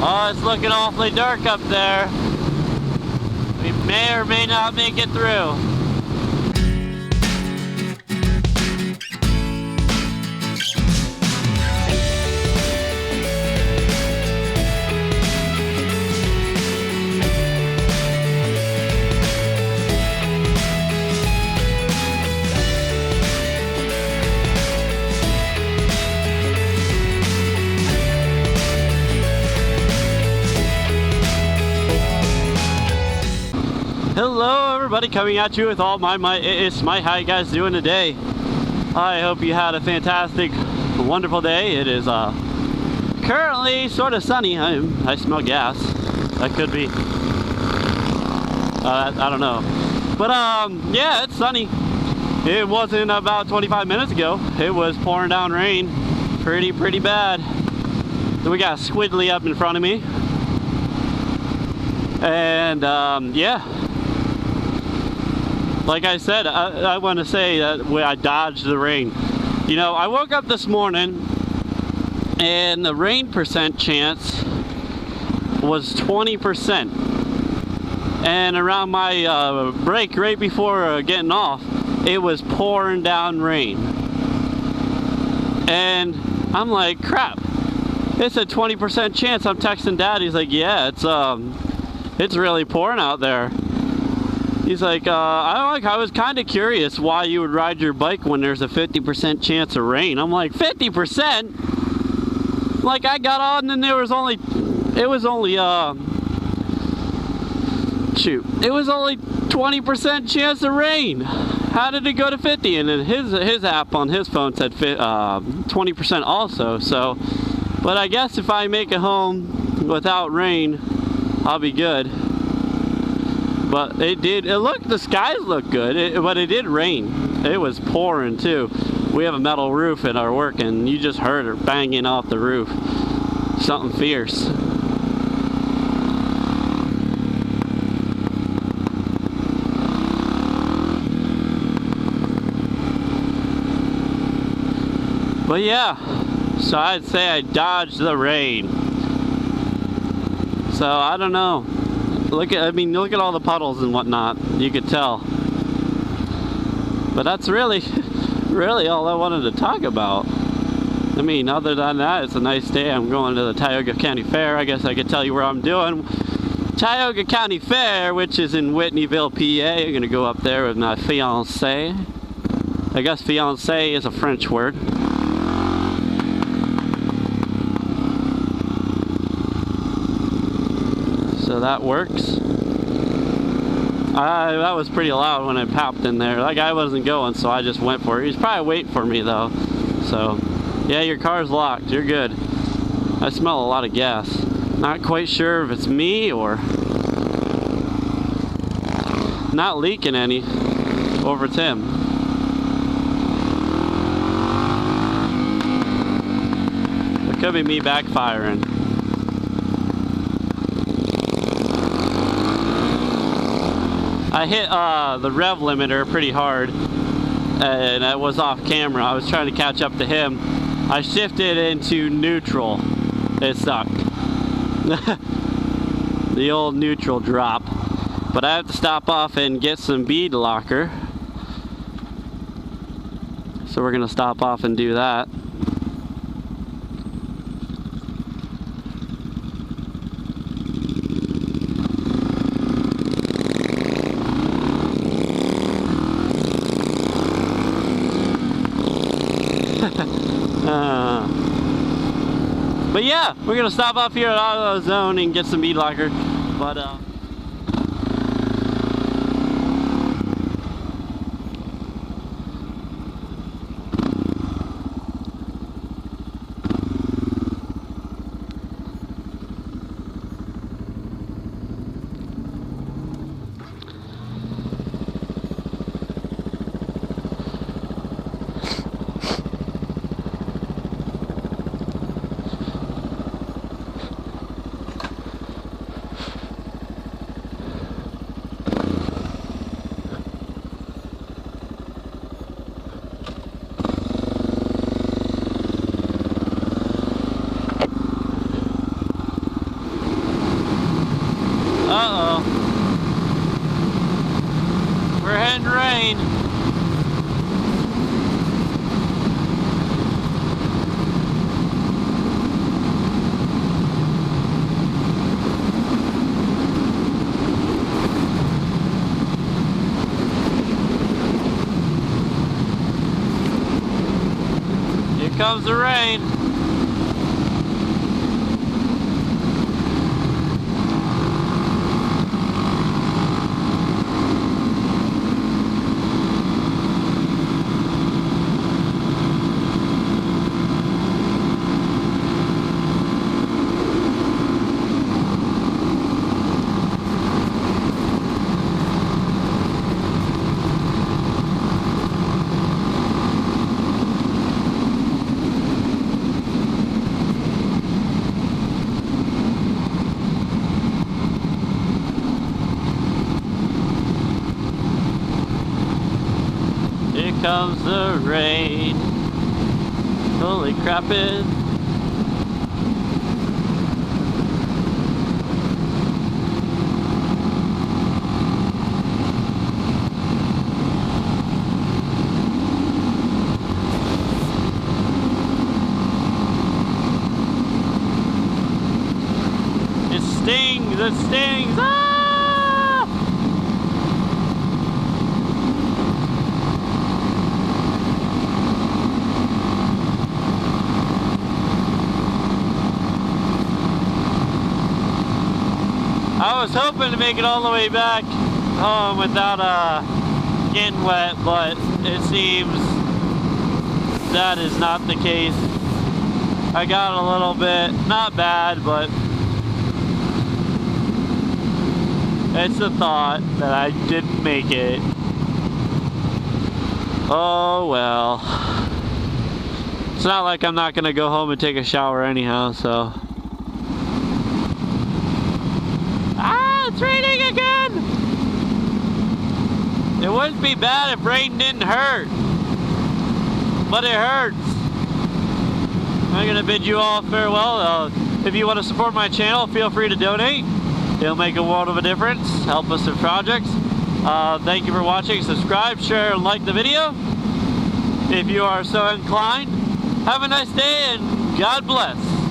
Oh, it's looking awfully dark up there. We may or may not make it through. Hello everybody, coming at you with all my it's Smite. How you guys doing today? I hope you had a fantastic, wonderful day. It is currently sort of sunny. I smell gas. That could be I don't know, but yeah, it's sunny. It wasn't about 25 minutes ago. It was pouring down rain pretty bad. Then we got squiddly up in front of me, and yeah, like I said, I want to say that I dodged the rain. You know, I woke up this morning and the rain percent chance was 20%. And around my break, right before getting off, it was pouring down rain. And I'm like, crap, it's a 20% chance. I'm texting Dad. He's like, yeah, it's really pouring out there. He's like, I was kind of curious why you would ride your bike when there's a 50% chance of rain. I'm like, 50%? Like, I got on and it was only 20% chance of rain. How did it go to 50? And then his app on his phone said 20% also. So, but I guess if I make it home without rain, I'll be good. But the skies look good, but it did rain. It was pouring too. We have a metal roof in our work and you just heard it banging off the roof. Something fierce. But yeah, so I'd say I dodged the rain. So I don't know. Look at all the puddles and whatnot. You could tell. But that's really all I wanted to talk about. I mean, other than that, it's a nice day. I'm going to the Tioga County Fair. I guess I could tell you where I'm doing. Tioga County Fair, which is in Whitneyville, PA. I'm gonna go up there with my fiance. I guess fiance is a French word. So that works. That was pretty loud when I popped in there. That guy wasn't going, so I just went for it. He's probably waiting for me though. So, yeah, your car's locked. You're good. I smell a lot of gas. Not quite sure if it's me or not leaking any, or if it's him. It could be me backfiring. I hit the rev limiter pretty hard and I was off camera. I was trying to catch up to him. I shifted into neutral. It sucked. The old neutral drop. But I have to stop off and get some bead locker. So we're gonna stop off and do that. But yeah, we're gonna stop off here at AutoZone and get some bead locker. But comes the rain. Here comes the rain. Holy crap it. It stings, it stings. Ah! I was hoping to make it all the way back home without getting wet, but it seems that is not the case. I got a little bit, not bad, but it's the thought that I didn't make it. Oh well. It's not like I'm not gonna go home and take a shower anyhow, so. It's raining again! It wouldn't be bad if rain didn't hurt. But it hurts. I'm gonna bid you all farewell. If you want to support my channel, feel free to donate. It'll make a world of a difference. Help us in projects. Thank you for watching. Subscribe, share, and like the video. If you are so inclined. Have a nice day and God bless.